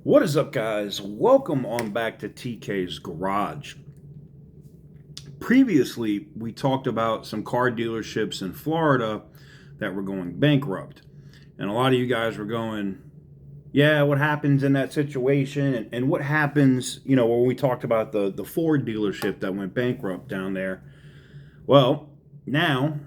What is up, guys? Welcome on back to TK's Garage. Previously, we talked about some car dealerships in Florida that were going bankrupt. And a lot of you guys were going, yeah, what happens in that situation? And what happens, when we talked about the Ford dealership that went bankrupt down there. Well, now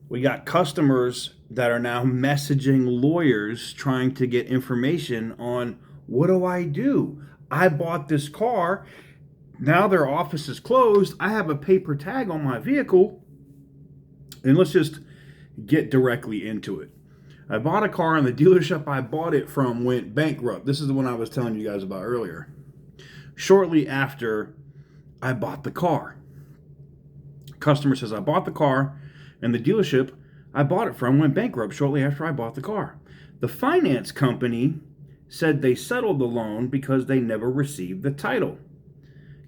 we got customers that are now messaging lawyers trying to get information on what do I do? I bought this car. Now their office is closed. I have a paper tag on my vehicle. And let's just get directly into it. I bought a car and the dealership I bought it from went bankrupt. This is the one I was telling you guys about earlier. Shortly after I bought the car. Customer says, I bought the car and the dealership I bought it from went bankrupt shortly after I bought the car. The finance company said they settled the loan because they never received the title.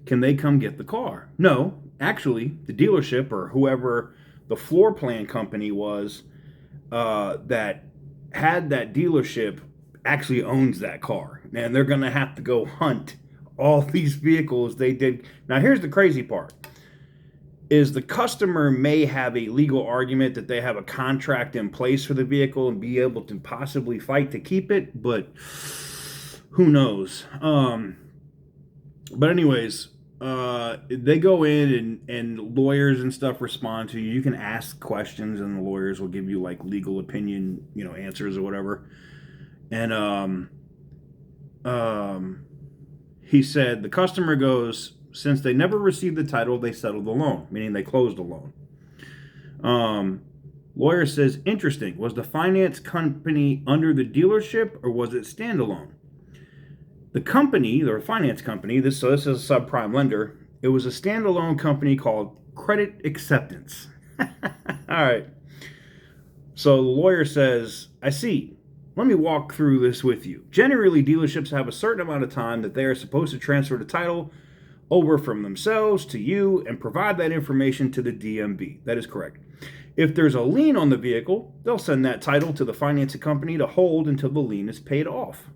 Can they come get the car? No, actually, the dealership or whoever the floor plan company was that had that dealership actually owns that car. And they're going to have to go hunt all these vehicles they did. Now, here's the crazy part. Is the customer may have a legal argument that they have a contract in place for the vehicle and be able to possibly fight to keep it, but who knows? But anyways, they go in and lawyers and stuff respond to you. You can ask questions and the lawyers will give you like legal opinion, answers or whatever. And he said the customer goes, since they never received the title, they settled the loan, meaning they closed the loan. Lawyer says, interesting. Was the finance company under the dealership or was it standalone? The company, or finance company, this is a subprime lender. It was a standalone company called Credit Acceptance. All right. So the lawyer says, I see. Let me walk through this with you. Generally, dealerships have a certain amount of time that they are supposed to transfer the title over from themselves to you and provide that information to the DMV. That is correct. If there's a lien on the vehicle, they'll send that title to the financing company to hold until the lien is paid off.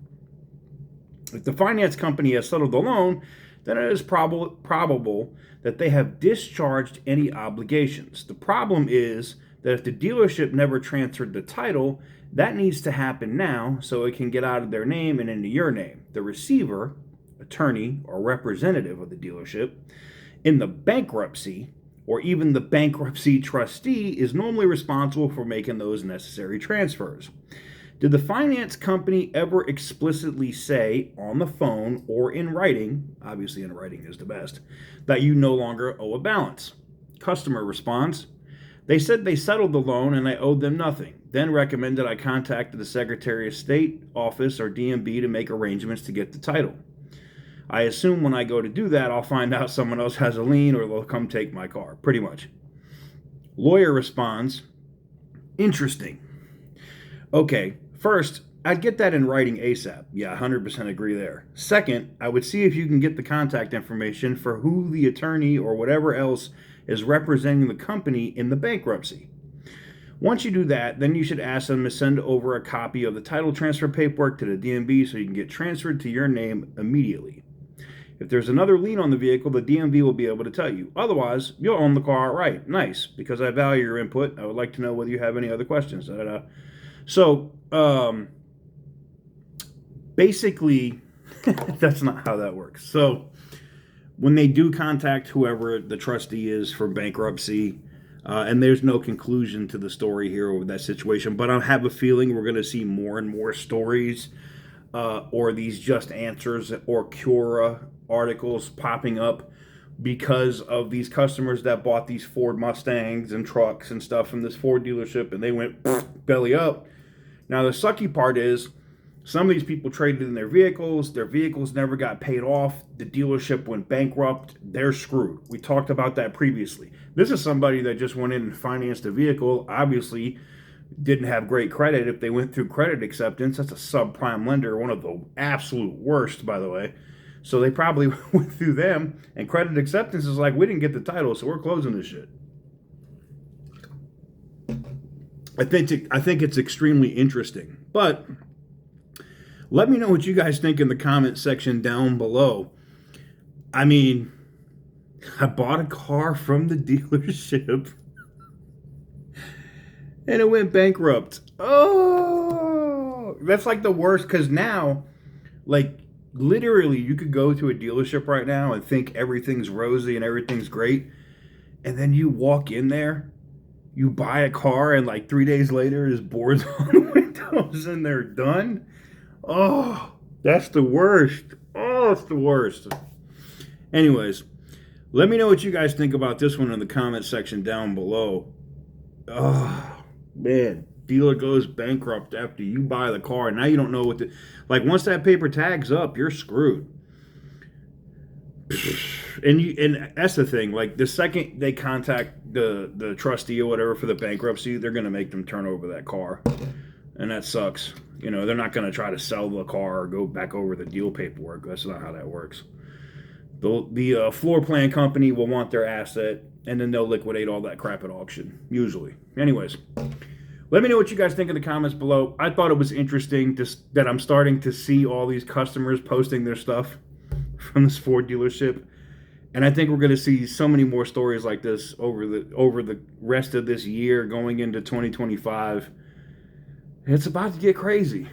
If the finance company has settled the loan, then it is probable that they have discharged any obligations. The problem is that if the dealership never transferred the title, that needs to happen now so it can get out of their name and into your name. The receiver, attorney or representative of the dealership in the bankruptcy or even the bankruptcy trustee is normally responsible for making those necessary transfers. Did the finance company ever explicitly say on the phone or in writing, obviously in writing is the best, that you no longer owe a balance? Customer responds, they said they settled the loan and I owed them nothing, then recommended I contacted the Secretary of State office or DMV to make arrangements to get the title. I assume when I go to do that, I'll find out someone else has a lien or they'll come take my car, pretty much. Lawyer responds, interesting. Okay, first, I'd get that in writing ASAP. Yeah, 100% agree there. Second, I would see if you can get the contact information for who the attorney or whatever else is representing the company in the bankruptcy. Once you do that, then you should ask them to send over a copy of the title transfer paperwork to the DMV so you can get transferred to your name immediately. If there's another lien on the vehicle, the DMV will be able to tell you. Otherwise, you'll own the car outright. Nice. Because I value your input, I would like to know whether you have any other questions. So, basically, that's not how that works. So, when they do contact whoever the trustee is for bankruptcy, and there's no conclusion to the story here over that situation, but I have a feeling we're going to see more and more stories or these just answers or Cura articles popping up because of these customers that bought these Ford Mustangs and trucks and stuff from this Ford dealership and they went belly up. Now the sucky part is some of these people traded in their vehicles never got paid off, the dealership went bankrupt, they're screwed. We talked about that previously. This is somebody that just went in and financed a vehicle, obviously didn't have great credit. If they went through Credit Acceptance, that's a subprime lender, one of the absolute worst, by the way. So they probably went through them, and Credit Acceptance is like, we didn't get the title, so we're closing this shit. I think it's extremely interesting. But Let me know what you guys think in the comment section down below. I mean, I bought a car from the dealership and it went bankrupt. Oh, that's like the worst, because now, like, literally, you could go to a dealership right now and think everything's rosy and everything's great. And then you walk in there, you buy a car, and like 3 days later, there's boards on the windows and they're done. Oh, that's the worst. Oh, it's the worst. Anyways, let me know what you guys think about this one in the comment section down below. Oh, man. Dealer goes bankrupt after you buy the car. Now you don't know what to... Like, once that paper tag's up, you're screwed. And that's the thing. Like, the second they contact the trustee or whatever for the bankruptcy, they're going to make them turn over that car. And that sucks. You know, they're not going to try to sell the car or go back over the deal paperwork. That's not how that works. The floor plan company will want their asset, and then they'll liquidate all that crap at auction, usually. Anyways, let me know what you guys think in the comments below. I thought it was interesting that I'm starting to see all these customers posting their stuff from this Ford dealership. And I think we're going to see so many more stories like this over the rest of this year going into 2025. It's about to get crazy.